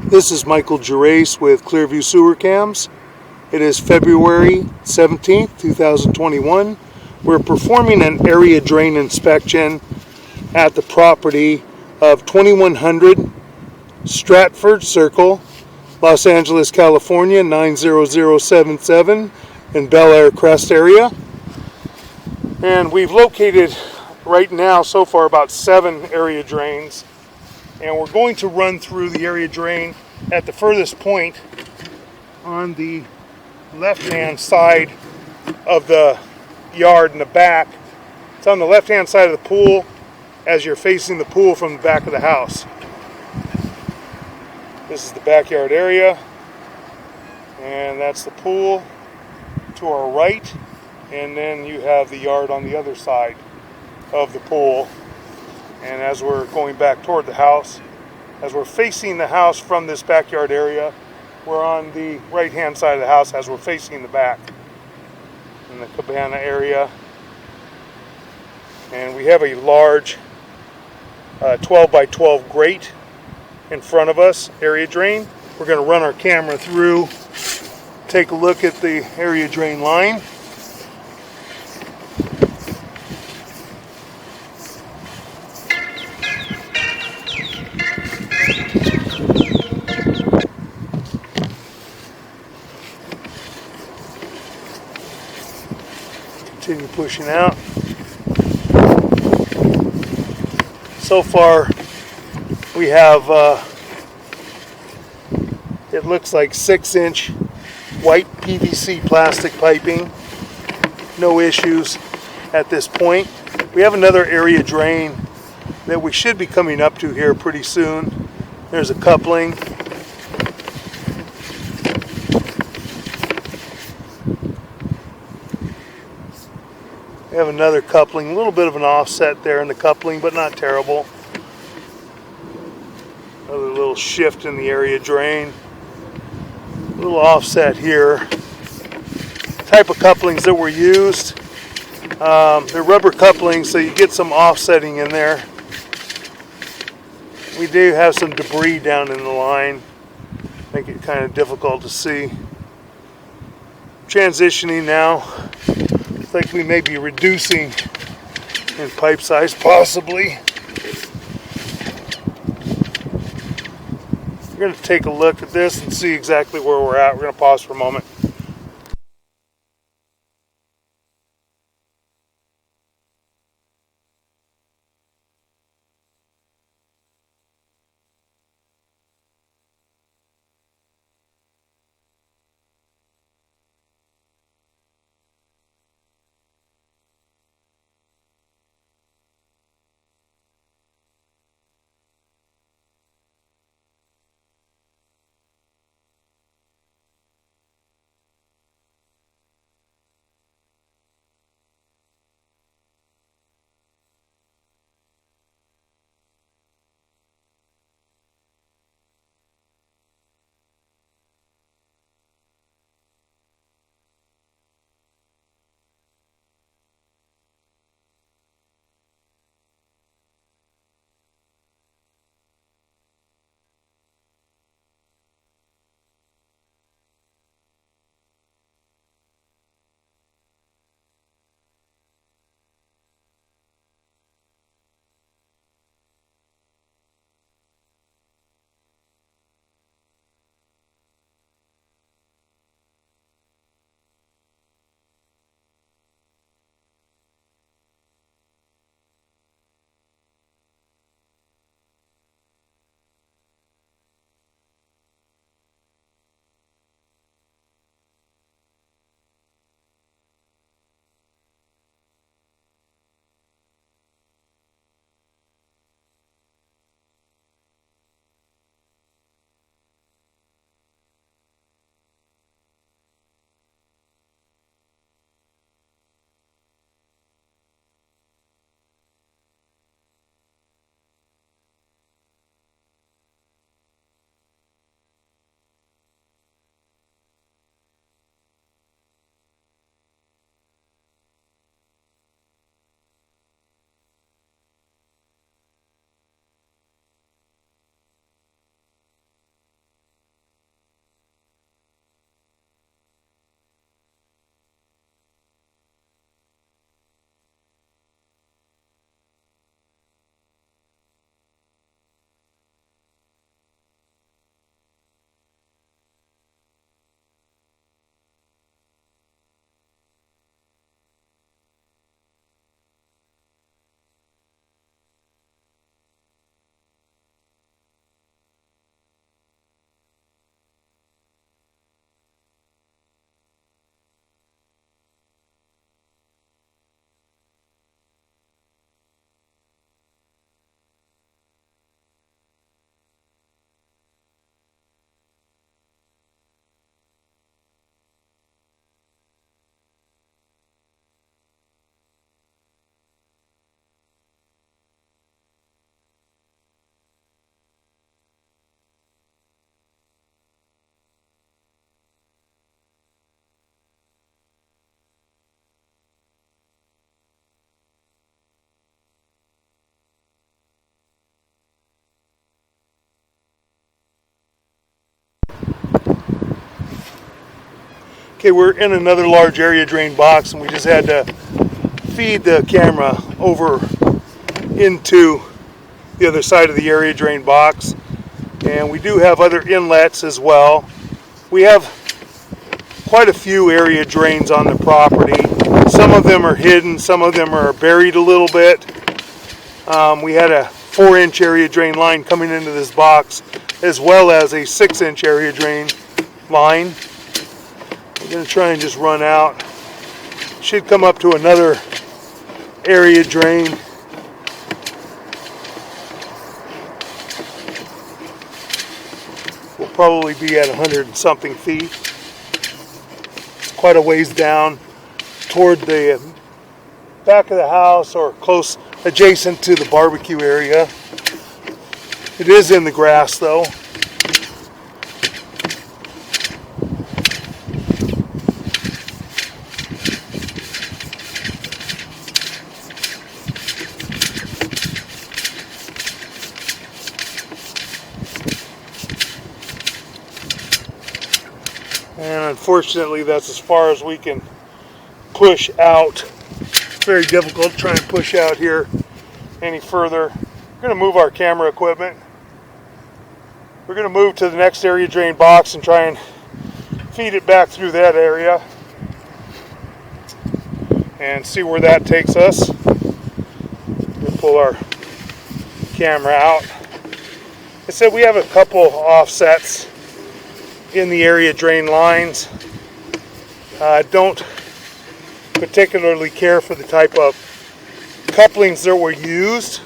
This is Michael Gerace with Clearview Sewer Cams. It is February 17th, 2021. We're performing an area drain inspection at the property of 2100 Stratford Circle, Los Angeles, California, 90077 in Bel Air Crest area. And we've located right now so far about 7 area drains. And we're going to run through the area drain at the furthest point on the left-hand side of the yard in the back. It's on the left-hand side of the pool as you're facing the pool from the back of the house. This is the backyard area, and that's the pool to our right, and then you have the yard on the other side of the pool. And as we're going back toward the house, as we're facing the house from this backyard area, we're on the right hand side of the house as we're facing the back in the cabana area. And we have a large 12 by 12 grate in front of us, area drain. We're going to run our camera through, take a look at the area drain line. Continue pushing out. So far we have it looks like 6-inch white PVC plastic piping. No issues at this point. We have another area drain that we should be coming up to here pretty soon. There's a coupling. We have another coupling, a little bit of an offset there in the coupling, but not terrible. Another little shift in the area drain. A little offset here. Type of couplings that were used. They're rubber couplings, so you get some offsetting in there. We do have some debris down in the line. Make it kind of difficult to see. Transitioning now. Looks like we may be reducing in pipe size, possibly. We're going to take a look at this and see exactly where we're at. We're going to pause for a moment. Okay, we're in another large area drain box, and we just had to feed the camera over into the other side of the area drain box. And we do have other inlets as well. We have quite a few area drains on the property. Some of them are hidden, some of them are buried a little bit. We had a 4-inch area drain line coming into this box, as well as a 6-inch area drain line. I'm going to try and just run out. Should come up to another area drain. We'll probably be at 100 and something feet. It's quite a ways down toward the back of the house, or close adjacent to the barbecue area. It is in the grass though. And unfortunately, that's as far as we can push out. It's very difficult to try and push out here any further. We're going to move our camera equipment. We're going to move to the next area drain box and try and feed it back through that area and see where that takes us. We'll pull our camera out. I said we have a couple offsets in the area drain lines. Don't particularly care for the type of couplings that were used,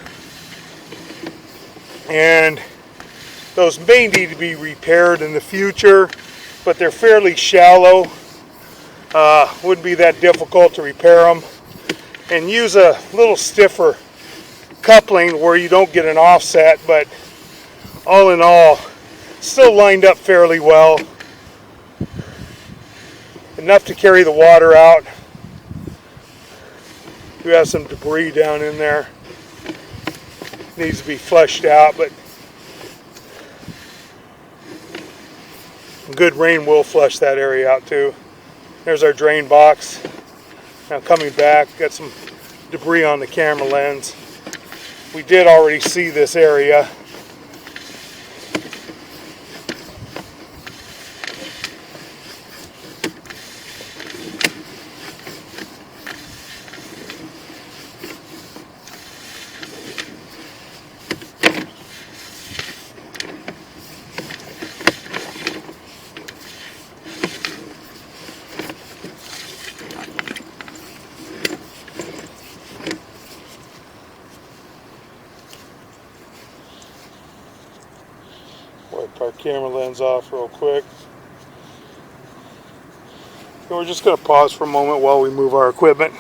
and those may need to be repaired in the future, but they're fairly shallow. Wouldn't be that difficult to repair them, and use a little stiffer coupling where you don't get an offset, but all in all, still lined up fairly well. Enough to carry the water out. We have some debris down in there. Needs to be flushed out, but good rain will flush that area out too. There's our drain box. Now coming back, got some debris on the camera lens. We did already see this area. Wipe our camera lens off real quick. And we're just going to pause for a moment while we move our equipment.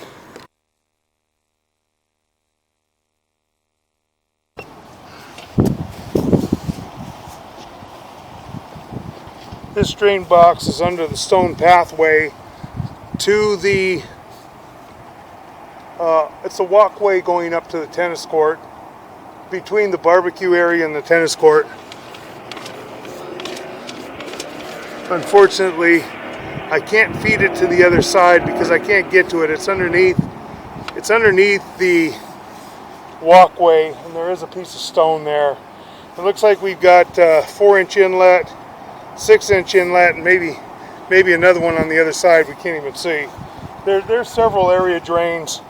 This drain box is under the stone pathway to the, it's a walkway going up to the tennis court, between the barbecue area and the tennis court. Unfortunately, I can't feed it to the other side because I can't get to it. It's underneath the walkway, and there is a piece of stone there. It looks like we've got 4-inch inlet, 6-inch inlet, and maybe another one on the other side we can't even see. There's several area drains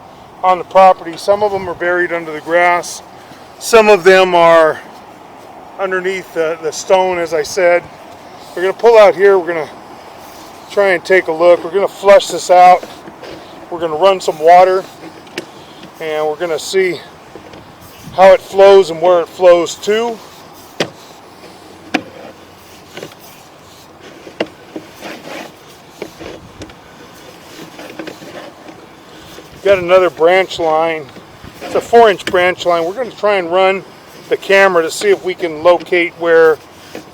on the property. Some of them are buried under the grass. Some of them are underneath the stone, as I said. We're going to pull out here. We're going to try and take a look. We're going to flush this out. We're going to run some water, and we're going to see how it flows and where it flows to. Got another branch line. It's a 4-inch branch line. We're going to try and run the camera to see if we can locate where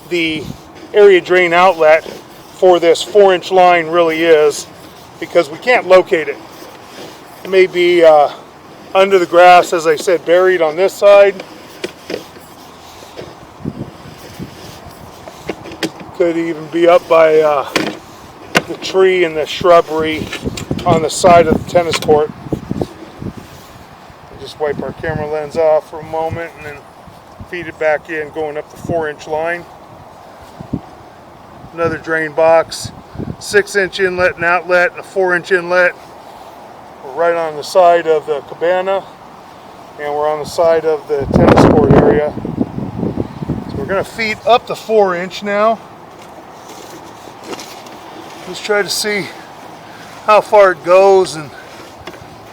the area drain outlet for this 4-inch line really is, because we can't locate it. It may be under the grass, as I said, buried on this side. Could even be up by the tree and the shrubbery on the side of the tennis court. We'll just wipe our camera lens off for a moment and then feed it back in, going up the 4-inch line. Another drain box, 6-inch inlet and outlet, and a 4-inch inlet. We're right on the side of the cabana, and we're on the side of the tennis court area. So we're going to feed up the 4-inch now. Let's try to see how far it goes and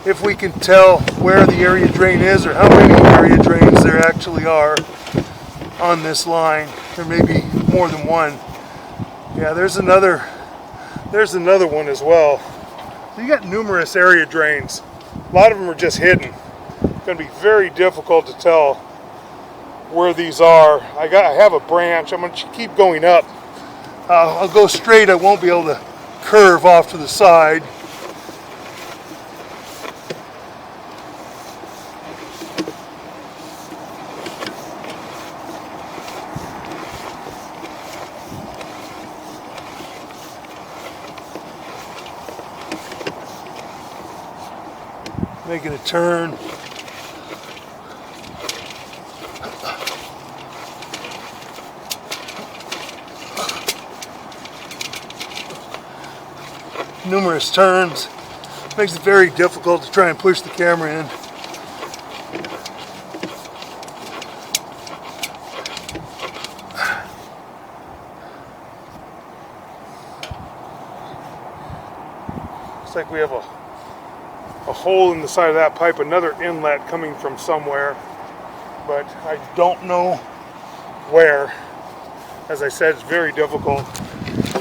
if we can tell where the area drain is or how many area drains there actually are on this line. There may be more than one. Yeah, there's another one as well. So you got numerous area drains. A lot of them are just hidden. It's going to be very difficult to tell where these are. I have a branch. I'm going to keep going up. I'll go straight. I won't be able to curve off to the side. Making a turn. Numerous turns. Makes it very difficult to try and push the camera in. Looks like we have a hole in the side of that pipe, another inlet coming from somewhere, but I don't know where. As I said, it's very difficult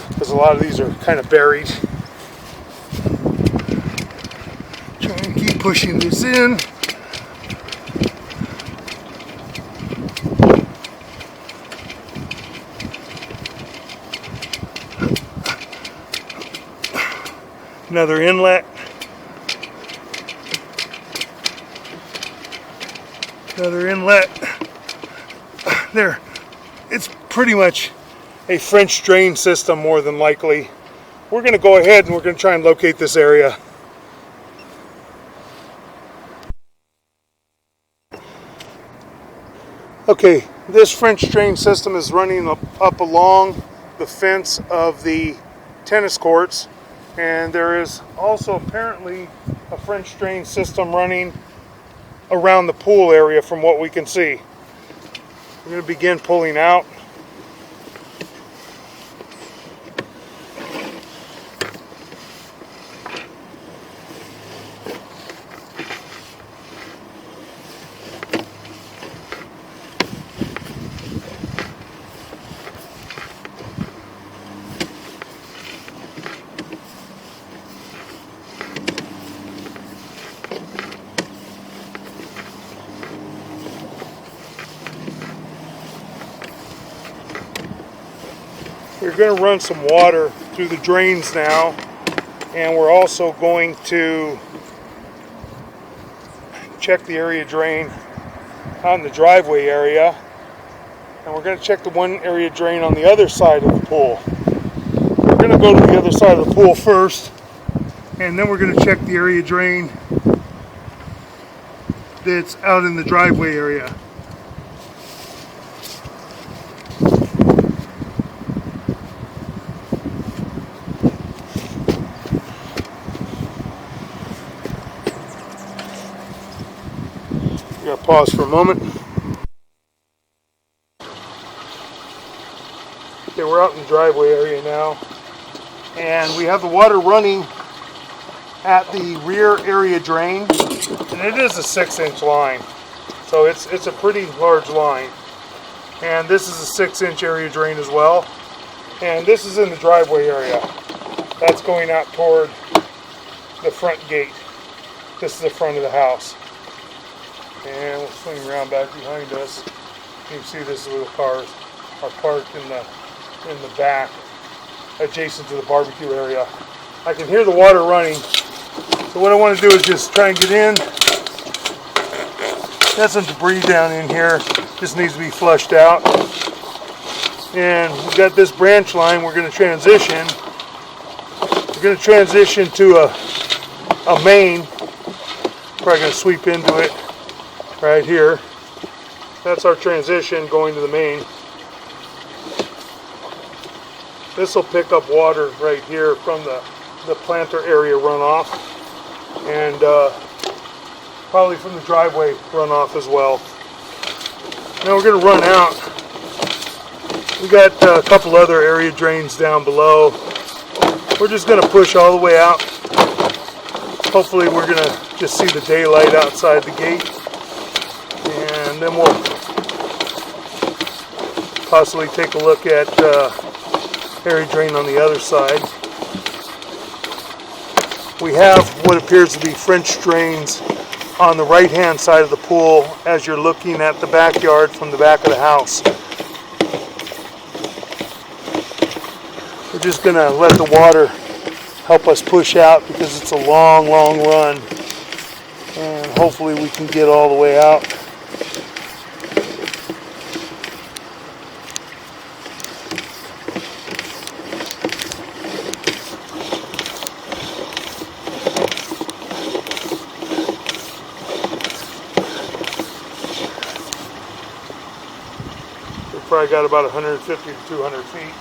because a lot of these are kind of buried. Try and keep pushing this in. Another inlet. Another inlet. There. It's pretty much a French drain system, more than likely. We're going to go ahead and we're going to try and locate this area. Okay, this French drain system is running up along the fence of the tennis courts, and there is also apparently a French drain system running around the pool area from what we can see. We're going to begin pulling out. We're going to run some water through the drains now, and we're also going to check the area drain out in the driveway area, and we're going to check the one area drain on the other side of the pool. We're going to go to the other side of the pool first, and then we're going to check the area drain that's out in the driveway area. I'm going to pause for a moment. Okay, we're out in the driveway area now, and we have the water running at the rear area drain, and it is a 6-inch line, so it's a pretty large line. And this is a 6-inch area drain as well, and this is in the driveway area. That's going out toward the front gate. This is the front of the house. And we'll swing around back behind us. You can see this is where the cars are parked in the back, adjacent to the barbecue area. I can hear the water running. So what I want to do is just try and get in. Got some debris down in here. Just needs to be flushed out. And we've got this branch line we're going to transition. going to transition to a main. Probably going to sweep into it right here. That's our transition going to the main. This will pick up water right here from the planter area runoff, and probably from the driveway runoff as well. Now we're going to run out. We got a couple other area drains down below. We're just going to push all the way out. Hopefully we're going to just see the daylight outside the gate, and then we'll possibly take a look at area drain on the other side. We have what appears to be French drains on the right hand side of the pool as you're looking at the backyard from the back of the house. We're just going to let the water help us push out because it's a long run, and hopefully we can get all the way out. Probably got about 150 to 200 feet.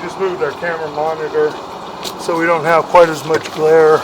Just moved our camera monitor so we don't have quite as much glare.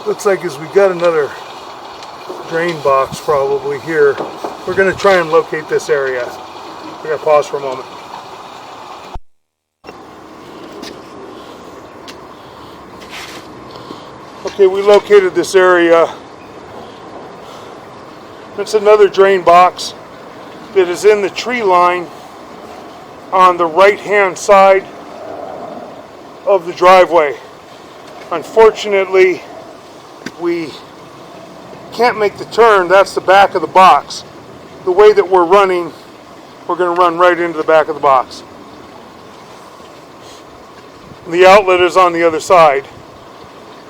Looks like as we got another drain box probably here. We're going to try and locate this area. We're going to pause for a moment. Okay, we located this area. It's another drain box that is in the tree line on the right hand side of the driveway. Unfortunately, we can't make the turn. That's the back of the box. The way that we're running, we're going to run right into the back of the box. The outlet is on the other side,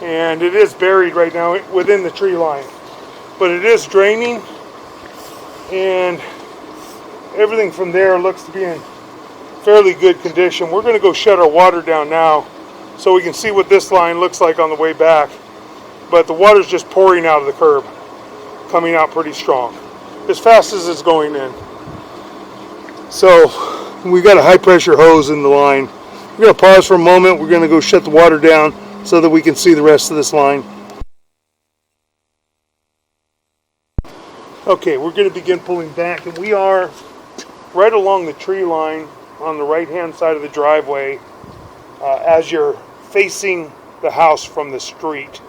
and it is buried right now within the tree line, but it is draining, and everything from there looks to be in fairly good condition. We're going to go shut our water down now so we can see what this line looks like on the way back. But the water's just pouring out of the curb, coming out pretty strong, as fast as it's going in. So we got a high pressure hose in the line. We're going to pause for a moment. We're going to go shut the water down so that we can see the rest of this line. Okay, we're going to begin pulling back, and we are right along the tree line on the right hand side of the driveway as you're facing the house from the street.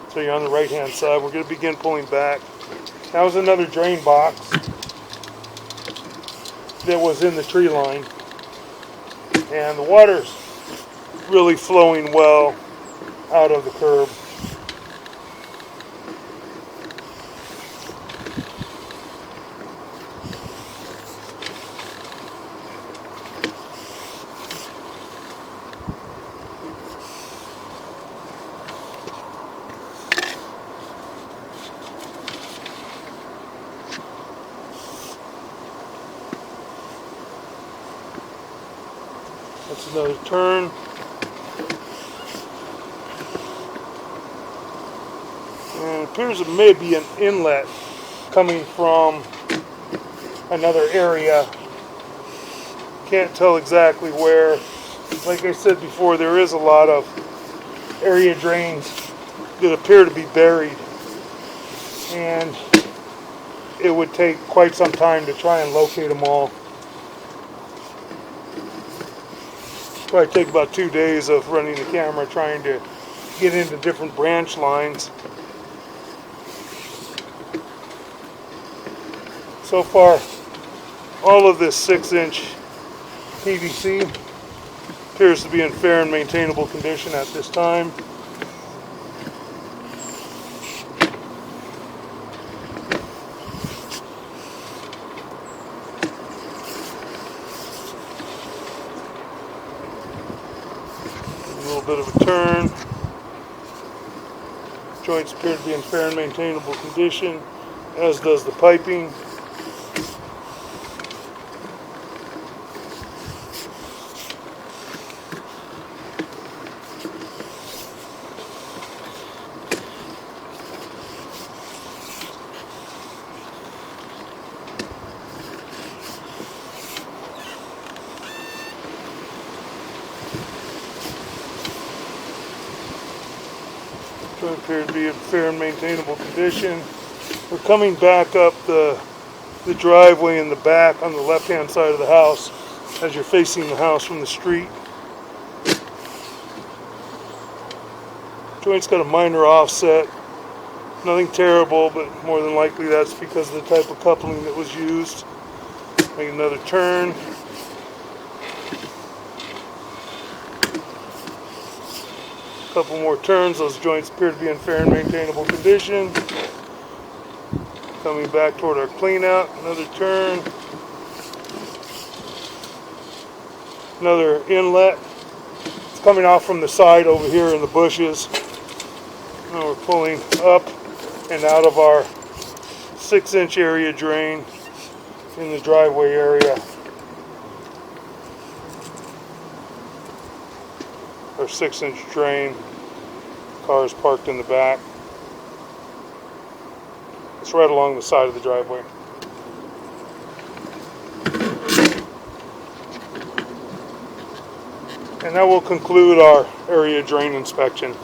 So you're on the right hand side. We're going to begin pulling back. That was another drain box that was in the tree line, and the water's really flowing well out of the curb. There's another turn. And it appears it may be an inlet coming from another area. Can't tell exactly where. Like I said before, there is a lot of area drains that appear to be buried, and it would take quite some time to try and locate them all. Probably take about 2 days of running the camera trying to get into different branch lines. So far, all of this 6-inch PVC appears to be in fair and maintainable condition at this time. A little bit of a turn. Joints appear to be in fair and maintainable condition, as does the piping. Joint appear to be in fair and maintainable condition. We're coming back up the driveway in the back on the left-hand side of the house as you're facing the house from the street. Joint's got a minor offset. Nothing terrible, but more than likely that's because of the type of coupling that was used. Make another turn. Couple more turns. Those joints appear to be in fair and maintainable condition. Coming back toward our clean out. Another turn. Another inlet. It's coming off from the side over here in the bushes. Now we're pulling up and out of our 6-inch area drain in the driveway area. Our 6-inch drain. Car is parked in the back. It's right along the side of the driveway. And that will conclude our area drain inspection.